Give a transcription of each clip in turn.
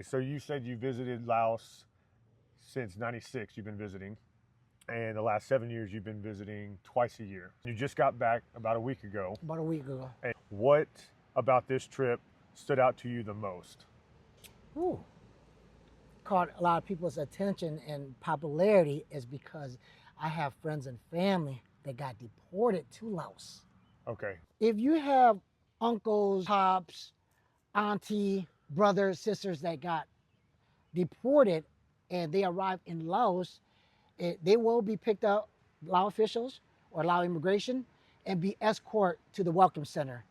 So you said you visited Laos since '96, you've been visiting, and the last 7 years you've been visiting twice a year. You just got back about a week ago. About a week ago. And what about this trip stood out to you the most? Ooh. Caught a lot of people's attention and popularity is because I have friends and family that got deported to Laos. Okay. If you have uncles, pops, auntie, brothers, sisters that got deported and they arrive in Laos, they will be picked up, Lao officials or Lao immigration, and be escorted to the welcome center.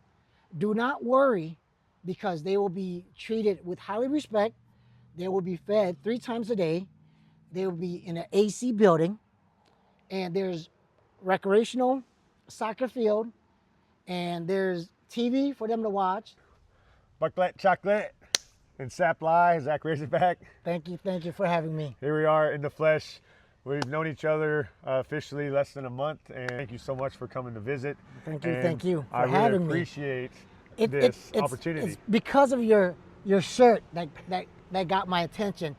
Do not worry because they will be treated with highly respect. They will be fed 3 times a day. They will be in an AC building, and there's recreational soccer field, and there's TV for them to watch. Bucklet chocolate and Sap Lai, Zach Razorback. Thank you for having me. Here we are in the flesh. We've known each other officially less than a month, and thank you so much for coming to visit. Thank you for I having really me. appreciate this opportunity. It's because of your shirt that got my attention,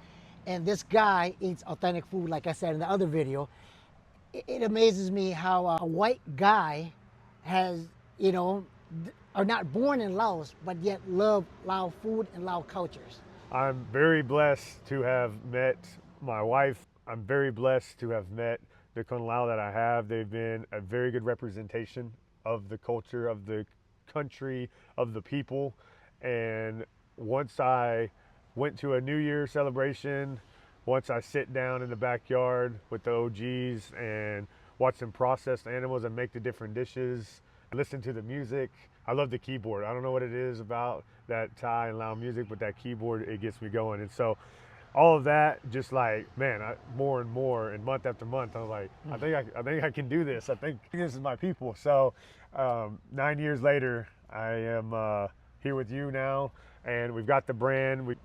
and this guy eats authentic food, like I said in the other video. It amazes me how a white guy has, are not born in Laos, but yet love Lao food and Lao cultures. I'm very blessed to have met my wife. I'm very blessed to have met the Kun Lao that I have. They've been a very good representation of the culture, of the country, of the people. And once I went to a New Year celebration, once I sit down in the backyard with the OGs and watch them process the animals and make the different dishes, listen to the music. I love the keyboard. I don't know what it is about that Thai and Lao music, but that keyboard, it gets me going. And so all of that, just like, man, more and more, and month after month, I was like, I think I can do this. I think this is my people. So 9 years later, I am here with you now, and we've got the brand. We're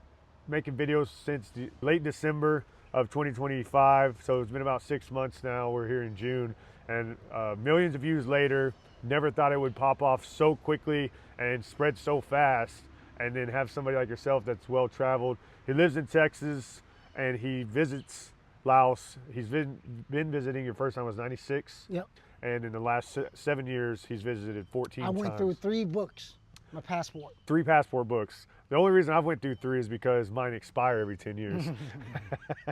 making videos since late December of 2025. So it's been about 6 months now. We're here in June, and millions of views later. Never thought it would pop off so quickly and spread so fast, and then have somebody like yourself that's well traveled. He lives in Texas and he visits Laos. He's been visiting. Your first time was '96. Yep. And in the last 7 years, he's visited 14 times. I went through 3 books, my passport. 3 passport books. The only reason I've went through 3 is because mine expire every 10 years.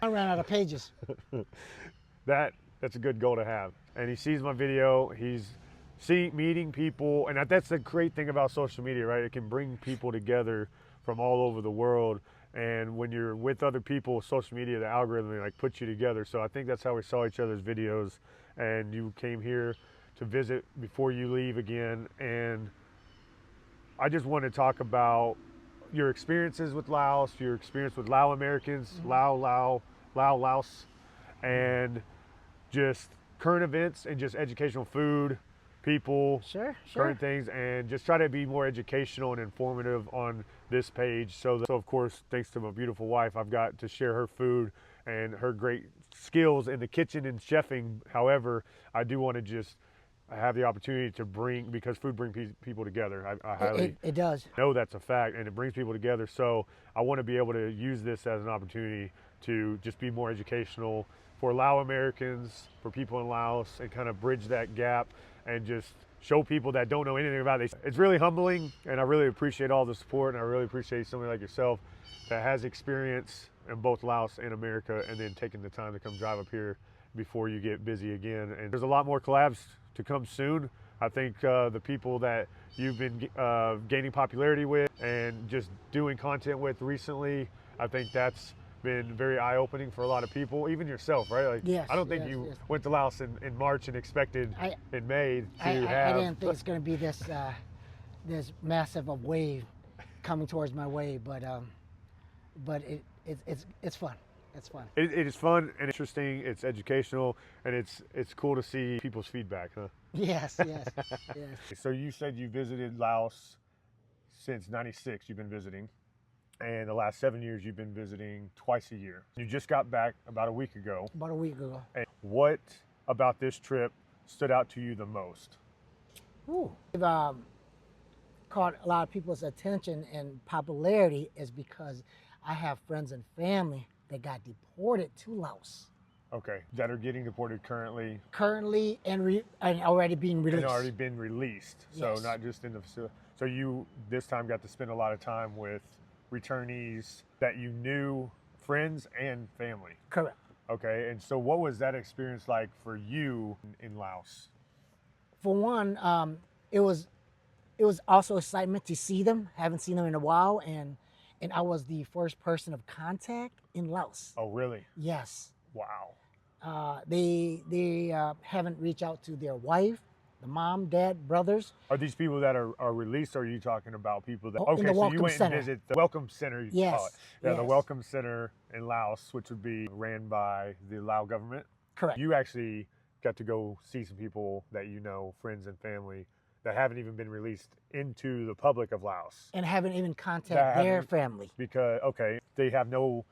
I ran out of pages. That's a good goal to have. And he sees my video. He's meeting people, and that's the great thing about social media, right? It can bring people together from all over the world. And when you're with other people, social media, the algorithm, like, puts you together. So I think that's how we saw each other's videos, and you came here to visit before you leave again. And I just want to talk about your experiences with Laos, your experience with Lao Americans, Laos, and just current events and just educational food, people, current things, and just try to be more educational and informative on this page. So of course, thanks to my beautiful wife, I've got to share her food and her great skills in the kitchen and chefing. However, I do want to just have the opportunity to bring, because food brings people together. I highly it does. know that's a fact, and it brings people together. So I want to be able to use this as an opportunity to just be more educational for Lao Americans, for people in Laos, and kind of bridge that gap and just show people that don't know anything about it. It's really humbling, and I really appreciate all the support, and I really appreciate somebody like yourself that has experience in both Laos and America, and then taking the time to come drive up here before you get busy again. And there's a lot more collabs to come soon. I think the people that you've been gaining popularity with and just doing content with recently, I think that's been very eye-opening for a lot of people, even yourself, right? Like, yes, I don't think you went to Laos in March and expected in May to have. I didn't think it's going to be this massive of wave coming towards my way, but it's fun. It's fun. It is fun and interesting. It's educational, and it's cool to see people's feedback, huh? Yes. So you said you visited Laos since '96. You've been visiting. And the last 7 years, you've been visiting twice a year. You just got back about a week ago. About a week ago. And what about this trip stood out to you the most? I've caught a lot of people's attention and popularity is because I have friends and family that got deported to Laos Okay, that are getting deported currently currently and already being and released. already been released. So Yes. not just in the facility. So you this time got to spend a lot of time with returnees that you knew, friends and family. Correct. Okay, and so what was that experience like for you in Laos? For one, it was also excitement to see them. Haven't seen them in a while, and I was the first person of contact in Laos. Oh, really? Yes. Wow. They haven't reached out to their wife, the mom, dad, brothers. Are these people that are released, or are you talking about people that, In okay, the so you welcome went and center. visit the Welcome Center, you call it. Yes. Yeah, the Yes. Welcome Center in Laos, which would be ran by the Lao government. Correct. You actually got to go see some people that you know, friends and family, that haven't even been released into the public of Laos. And haven't even That contacted their haven't- family. Because, okay, they have no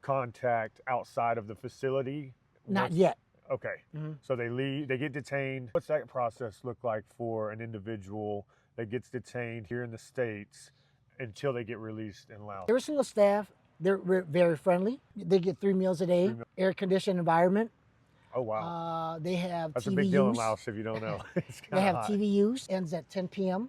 contact outside of the facility? Not Once- yet. Okay. Mhm. So they leave, they get detained. What's that process look like for an individual that gets detained here in the States until they get released in Laos? Every single staff, they're very friendly. They get 3 meals a day, air conditioned environment. Oh, wow. They have That's TV a big deal in use. Laos if you don't know. It's They kinda have hot. TV use. Ends at 10 p.m.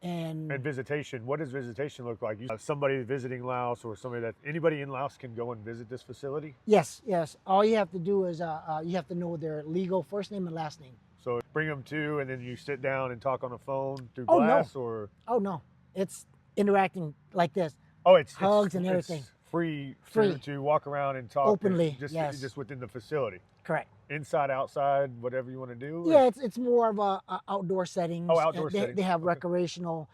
And And visitation, what does visitation look like? Somebody visiting Laos or anybody in Laos can go and visit this facility? yes, yes. All you have to do is you have to know their legal first name and last name. So bring them to, and then you sit down and talk on the phone through Oh, no. glass, or Oh no, it's interacting like this. oh, it's Hugs and everything. It's free, Free. To walk around and talk Openly, just yes. just within the facility, Correct. inside, outside, whatever you want to do. Yeah, it's more of a outdoor settings. Oh, outdoor And they settings. have Okay. recreational,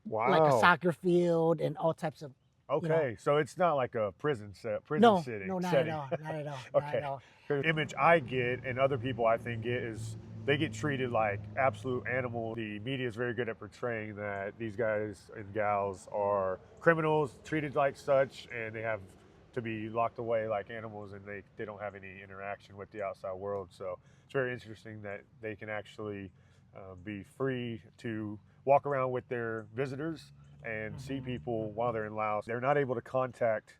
Wow. like a soccer field and all types of. Okay, so it's not like a prison No, setting. no, not setting. at all, not at all, not Okay. at all. The image I get, and other people I think get, is they get treated like absolute animals. The media is very good at portraying that these guys and gals are criminals, treated like such, and they have to be locked away like animals, and they don't have any interaction with the outside world. So it's very interesting that they can actually be free to walk around with their visitors and see people while they're in Laos. They're not able to contact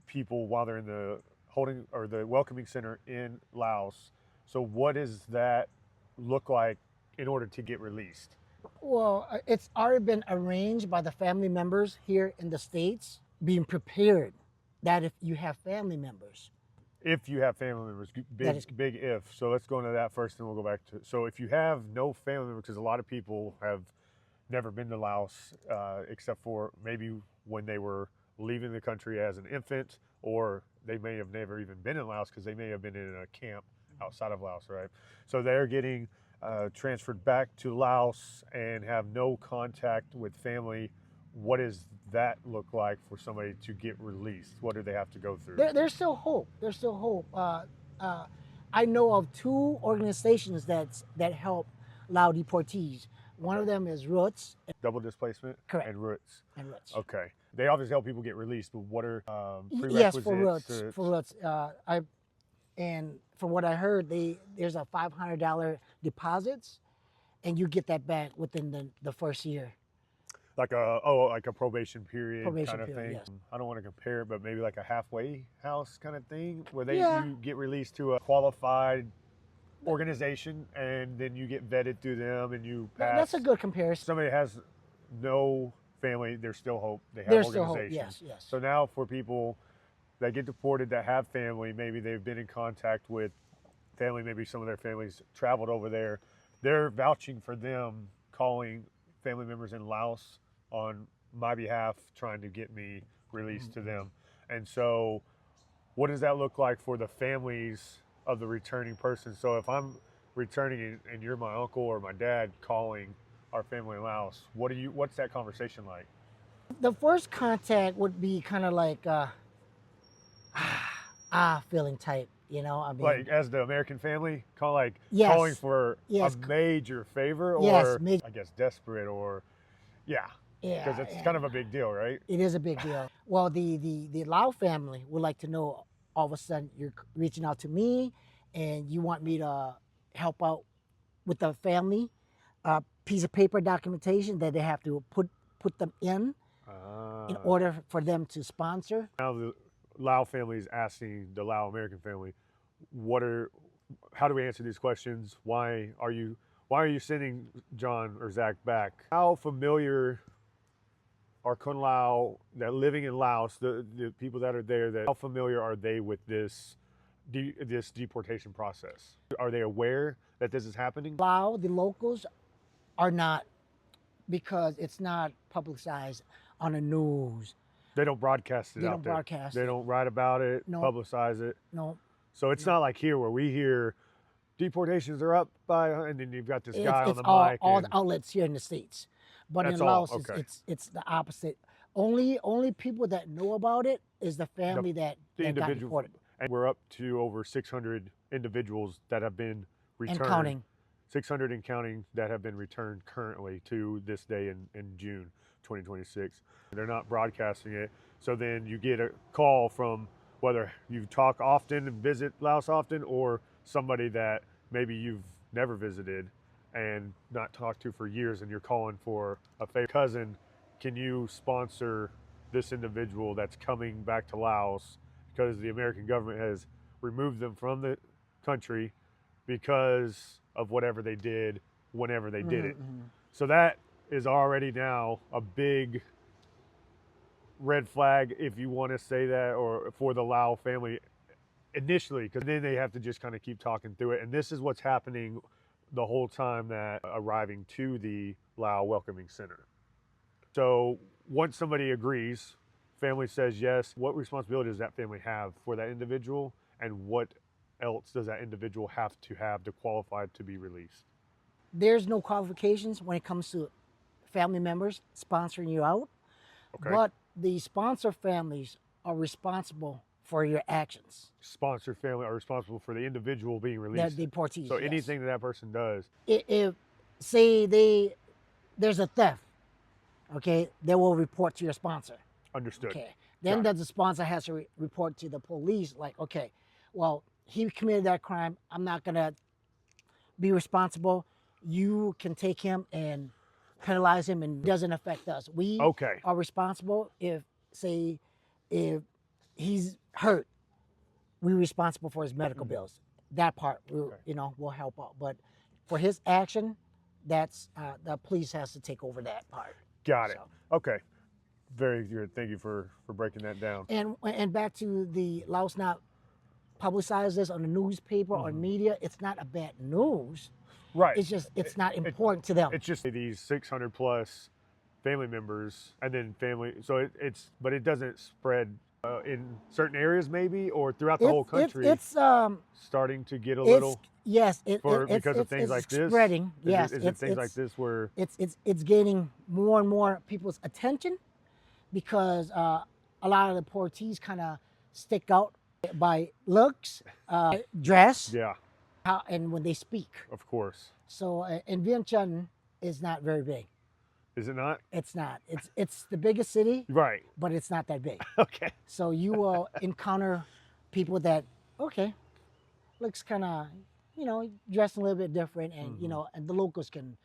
people while they're in the holding or the welcoming center in Laos. So what does that look like in order to get released? Well, it's already been arranged by the family members here in the States, being prepared that if you have family members. If you have family members, big if. So let's go into that first, and we'll go back to. So if you have no family members, because a lot of people have never been to Laos, except for maybe when they were leaving the country as an infant, or they may have never even been in Laos because they may have been in a camp outside of Laos, right? So they're getting transferred back to Laos and have no contact with family. What does that look like for somebody to get released? What do they have to go through? There's still hope. There's still hope. I know of 2 organizations that help Lao deportees. One of them is Roots. Double displacement. Correct. And Roots. And Roots. Okay. They obviously help people get released, but what are Yes, prerequisites? for Roots. For Roots. And from what I heard, there's a $500 deposits, and you get that back within the first year. Like a probation period kind of thing. Yes. I don't want to compare it, but maybe like a halfway house kind of thing, where Yeah. you get released to a qualified organization, and then you get vetted through them, and you pass. That's a good comparison. Somebody has no family, there's still hope. They have There's still hope. organizations. Yes, yes. So now for people that get deported that have family, maybe they've been in contact with family, maybe some of their families traveled over there, they're vouching for them, calling family members in Laos on my behalf, trying to get me released to them. And so what does that look like for the families of the returning person? So if I'm returning and you're my uncle or my dad calling our family in Laos, what's that conversation like? The first contact would be kind of like feeling type, you know. I mean, Like as the American family, Yes. calling for Yes. a major favor, Yes, or major. I guess desperate, or yeah, yeah, because it's yeah. kind of a big deal, right? It is a big deal. Well, the Lao family would like to know, all of a sudden you're reaching out to me and you want me to help out with the family piece of paper documentation that they have to put them in in Ah. order for them to sponsor. Now the Lao family is asking the Lao American family, what are, how do we answer these questions? Why are you sending John or Zach back? How familiar are Kun Lao that living in Laos, the people that are there, that how familiar are they with this this deportation process? Are they aware that this is happening? Lao, the locals, are not, because it's not publicized on the news. They don't broadcast it They out don't there. broadcast They it. don't write about it, No, publicize it. no. So it's not like here where we hear deportations are up by, and then you've got this guy on It's the all mic. all And the outlets here in the States, but in that's all. Laos, Okay. it's the opposite. Only people that know about it is the family that got individual, deported and we're up to over 600 individuals that have been returned. and counting. 600 and counting that have been returned currently to this day in June 2026. They're not broadcasting it. So then you get a call from whether you talk often and visit Laos often, or somebody that maybe you've never visited and not talked to for years, and you're calling for a favor. Cousin, can you sponsor this individual that's coming back to Laos because the American government has removed them from the country because of whatever they did whenever they did it. So that is already now a big red flag, if you want to say that, or for the Lao family initially, because then they have to just kind of keep talking through it. And this is what's happening the whole time that arriving to the Lao Welcoming Center. So once somebody agrees, family says yes, what responsibility does that family have for that individual, and what else does that individual have to qualify to be released? There's no qualifications when it comes to family members sponsoring you out, Okay. but the sponsor families are responsible for your actions. Sponsored family are responsible for the individual being That released. deportees. So yes. anything that person does, If say there's a theft, okay, they will report to your sponsor. understood. Okay. Then Got the sponsor has to report to the police, like, okay, well, he committed that crime. I'm not gonna be responsible. You can take him and penalize him, and it doesn't affect us. We Okay. are responsible if if he's hurt, we're responsible for his medical bills. That part, we'll help out. But for his action, that's the police has to take over that part. Got it. Okay. Very good. Thank you for breaking that down. And back to the Laos not publicize this on the newspaper or media. It's not a bad news. Right. It's just it's not important to them. It's just these 600 plus family members, and then family. So but it doesn't spread in certain areas, maybe, or throughout the whole country. It's starting to get a little. Yes, because of things like this. Spreading. Yes, is it things like this where it's gaining more and more people's attention, because a lot of the deportees kind of stick out by looks, dress, yeah, and when they speak. of course. So and Vientiane is not very big. Is it not? It's not. It's the biggest city, Right. but it's not that big. Okay. So you will encounter people that looks kind of dressed a little bit different, and and the locals can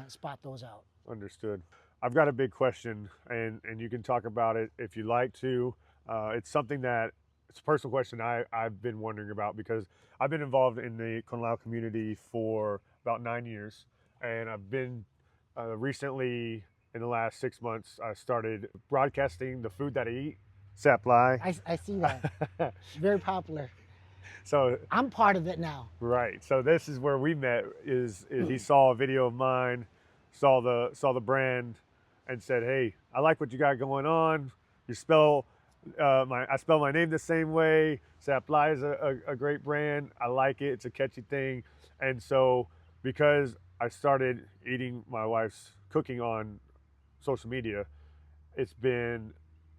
spot those out. Understood. I've got a big question, and you can talk about it if you like to. It's something that it's a personal question I've been wondering about, because I've been involved in the Kun Lao community for about 9 years, and I've been recently, in the last 6 months, I started broadcasting the food that I eat, Sap Lai. I see that. Very popular. So I'm part of it now. right. So this is where we met. Is he saw a video of mine, saw the brand, and said, "Hey, I like what you got going on. You spell I spell my name the same way. Sap Lai is a great brand. I like it. It's a catchy thing." And so because I started eating my wife's cooking on social media, it's been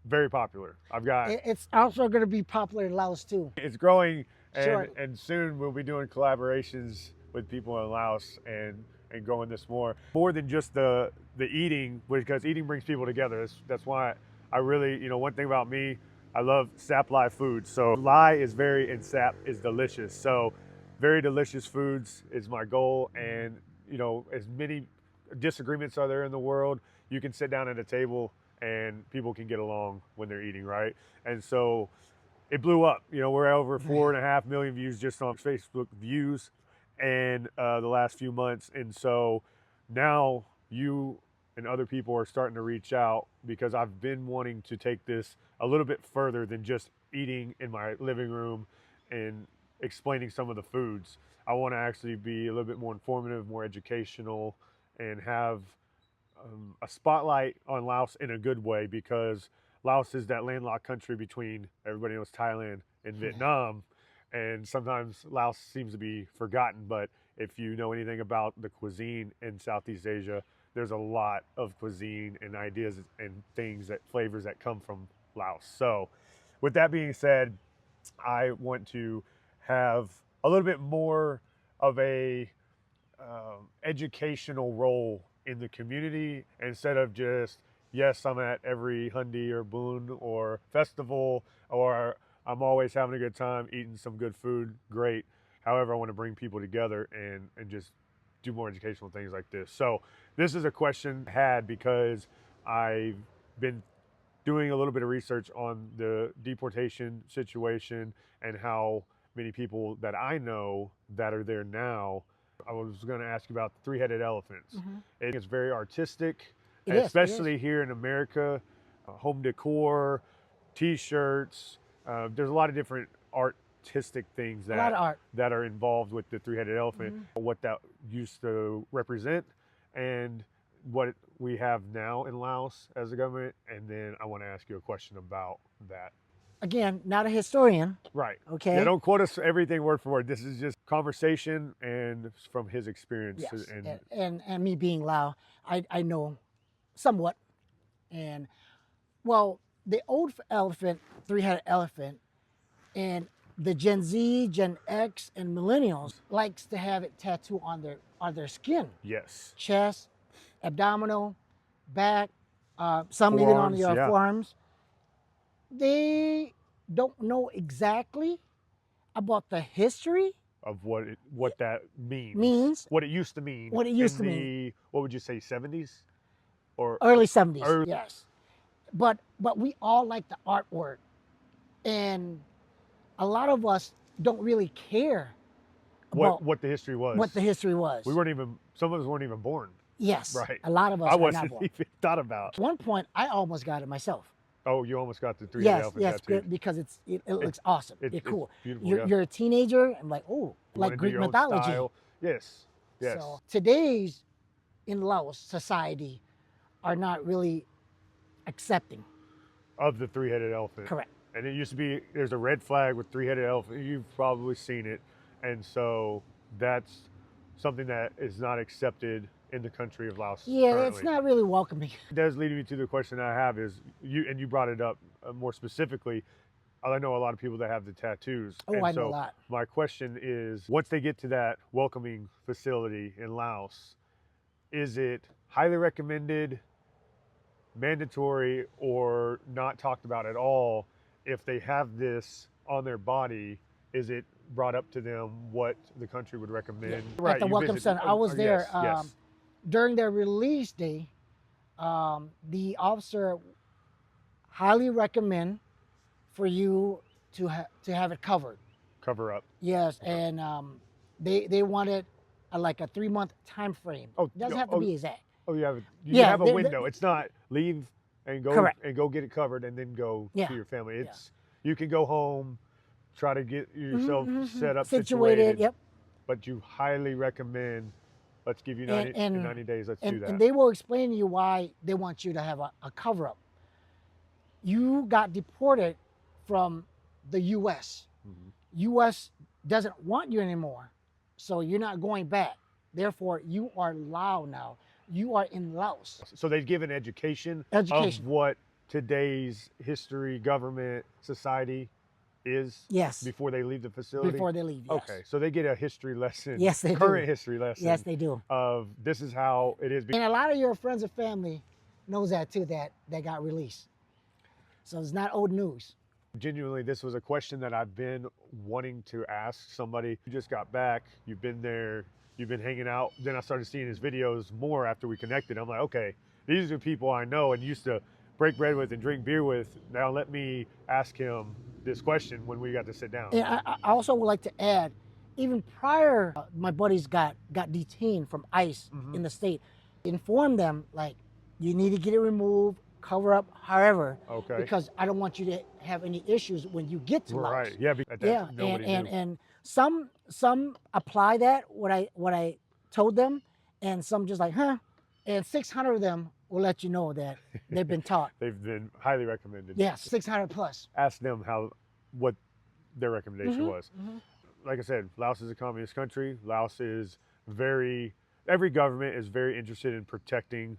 very popular. It's also going to be popular in Laos too. It's growing, Sure. and soon we'll be doing collaborations with people in Laos and growing this more than just the eating, because eating brings people together. That's why I really, one thing about me, I love Sap Lai food. So Lai is and Sap is delicious. So very delicious foods is my goal. And as many disagreements are there in the world, you can sit down at a table and people can get along when they're eating, right? And so it blew up. You know, we're at over 4.5 million views just on Facebook views, and the last few months. And so now you and other people are starting to reach out because I've been wanting to take this a little bit further than just eating in my living room and explaining some of the foods. I want to actually be a little bit more informative, more educational, and have a spotlight on Laos in a good way, because Laos is that landlocked country between, everybody knows, Thailand and Vietnam, and sometimes Laos seems to be forgotten. But if you know anything about the cuisine in Southeast Asia, there's a lot of cuisine and ideas and things, that flavors that come from Laos. So with that being said, I want to have a little bit more of a educational role in the community, instead of just, yes, I'm at every Hundi or Boon or festival, or I'm always having a good time eating some good food. Great. However, I want to bring people together and just do more educational things like this. So this is a question I had because I've been doing a little bit of research on the deportation situation and how many people that I know that are there now. I was going to ask you about the three-headed elephants. It's very artistic, especially here in America. Home decor, T-shirts. There's a lot of different artistic things that are involved with the three-headed elephant. What that used to represent, and what we have now in Laos as a government. And then I want to ask you a question about that. Again, not a historian. Right. Okay. Yeah, don't quote us everything word for word. This is just conversation and from his experience. Yes. And me being Lao, I know somewhat. And well, the old elephant, three-headed elephant, and the Gen Z, Gen X, and millennials likes to have it tattooed on their skin. Yes. Chest, abdominal, back, some even on your forearms. They don't know exactly about the history of what that means. What it used to mean. What it used to mean. What would you say, 70s? Or early 70s, yes. But we all like the artwork. And a lot of us don't really care about what the history was. What the history was. We weren't even, some of us weren't even born. Yes. Right. A lot of us I are wasn't not born. even thought about. At one point, I almost got it myself. Oh, you almost got the three-headed elephant tattoo. Yes, because it looks awesome. It's cool. It's beautiful. You're a teenager, and like, oh, like Greek mythology. Yes. So today's in Laos society are not really accepting of the three-headed elephant. Correct. And it used to be, there's a red flag with three-headed elephant. You've probably seen it. And so that's something that is not accepted in the country of Laos. Yeah, currently. It's not really welcoming. It does lead me to the question I have is, you brought it up more specifically. I know a lot of people that have the tattoos. Oh, I know a lot. My question is, once they get to that welcoming facility in Laos, is it highly recommended, mandatory, or not talked about at all? If they have this on their body, is it brought up to them what the country would recommend? Yeah. Right, at the Welcome Center. I was there yes. During their release day. The officer highly recommend for you to have it covered. Cover up. Yes, okay. And they wanted like a 3-month time frame. Oh, it doesn't have to be exact. Oh, you have a window. It's not leave and go and go get it covered and then go to your family. It's you can go home, try to get yourself set up, situated. Yep. But you highly recommend. Let's give you 90 days. Let's do that. And they will explain to you why they want you to have a cover up. You got deported from the U.S. U.S. doesn't want you anymore, so you're not going back. Therefore, you are Lao now. You are in Laos. So they give an education of what today's history, government, society is. Yes. Before they leave the facility. Before they leave. Yes. Okay, so they get a history lesson. Yes, they do. Current history lesson. Yes, they do. Of this is how it is. And a lot of your friends and family knows that too. That got released. So it's not old news. Genuinely, this was a question that I've been wanting to ask somebody. You just got back, you've been there, you've been hanging out. Then I started seeing his videos more after we connected. I'm like, okay, these are people I know and used to break bread with and drink beer with. Now let me ask him this question when we got to sit down. And I also would like to add, even prior, my buddies got detained from ICE in the state. Informed them like, you need to get it removed, cover up, however, Okay. because I don't want you to have any issues when you get to Laos. Right. Yeah. Yeah, and some apply that what I told them, and some just like, huh, and 600 of them will let you know that they've been taught. They've been highly recommended. Yes, 600 plus. Ask them what their recommendation was. Like I said, Laos is a communist country. Laos is every government is very interested in protecting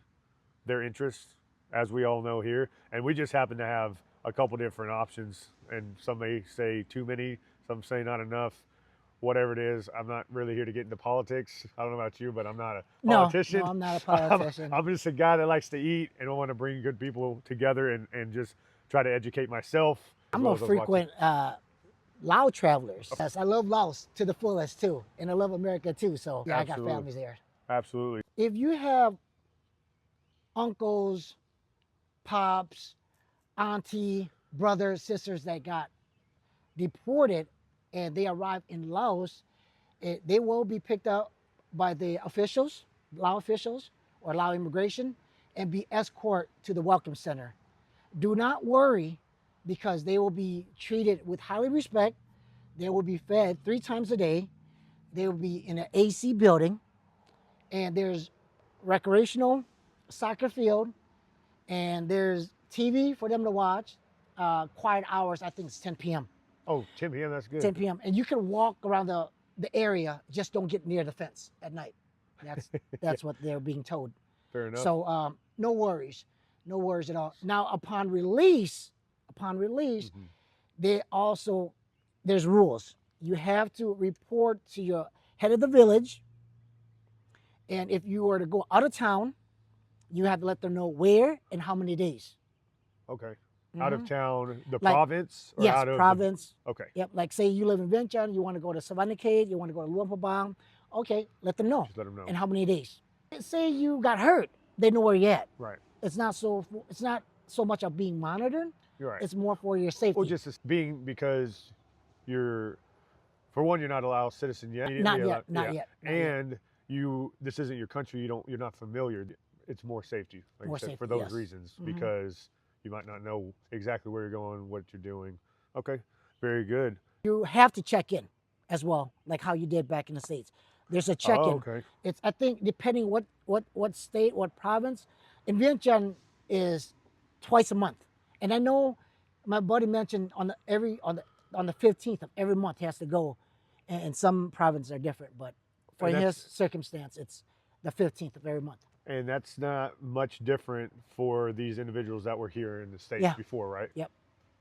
their interests, as we all know here. And we just happen to have a couple different options, and some may say too many, some say not enough. Whatever it is, I'm not really here to get into politics. I don't know about you, but I'm not a politician. No, I'm not a politician. I'm just a guy that likes to eat, and I want to bring good people together and just try to educate myself. I'm a frequent Lao travelers. Yes, I love Laos to the fullest too, and I love America too. So yeah, Absolutely. I got families there. Absolutely. If you have uncles, pops, auntie, brothers, sisters that got deported and they arrive in Laos, they will be picked up by the officials, Lao officials or Lao immigration, and be escorted to the welcome center. Do not worry, because they will be treated with highly respect. They will be fed 3 times a day. They will be in an AC building, and there's recreational soccer field, and there's TV for them to watch. Quiet hours, I think it's 10 p.m. Oh, 10 p.m., that's good. 10 p.m. And you can walk around the area, just don't get near the fence at night. That's what they're being told. Fair enough. So no worries at all. Now, upon release, there's rules. You have to report to your head of the village, and if you were to go out of town, you have to let them know where and how many days. Okay. Out of town, the Like, province? Or yes, out of province. Okay. Yep, like say you live in Vientiane, you want to go to Savahnakhet, you want to go to Luang Prabang. Okay, let them know. Just let them know. And how many days. Say you got hurt, they know where you're at. Right. It's not so much of being monitored. You're right. It's more for your safety. Well, just because you're not a Laos citizen yet. Not yet. And this isn't your country. You're not familiar. It's more safety, like More you said, safety, for those yes. reasons, because you might not know exactly where you're going, what you're doing. Okay, very good. You have to check in as well, like how you did back in the States. There's a check-in. Oh, okay. It's, I think, depending what state, what province. In Vientiane is twice a month, and I know my buddy mentioned on the 15th of every month he has to go, and some provinces are different, but for his circumstance, it's the 15th of every month. And that's not much different for these individuals that were here in the States before, right? Yep.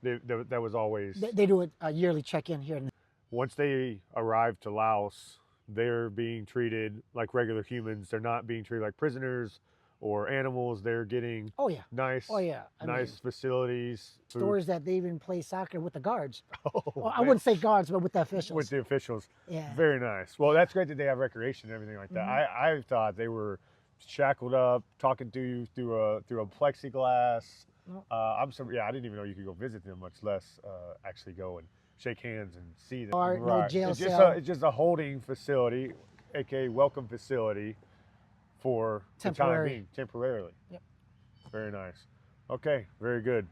That was always... They do a yearly check-in here. Once they arrive to Laos, they're being treated like regular humans. They're not being treated like prisoners or animals. They're getting nice facilities. Stories that they even play soccer with the guards. Well, I wouldn't say guards, but with the officials. With the officials. Yeah. Very nice. Well, that's great that they have recreation and everything like that. I thought they were shackled up, talking to you through a plexiglass. I didn't even know you could go visit them, much less actually go and shake hands and see them. Or no jail cell. It's just a holding facility, aka welcome facility for the time being, temporarily. Yep. Very nice. Okay, very good.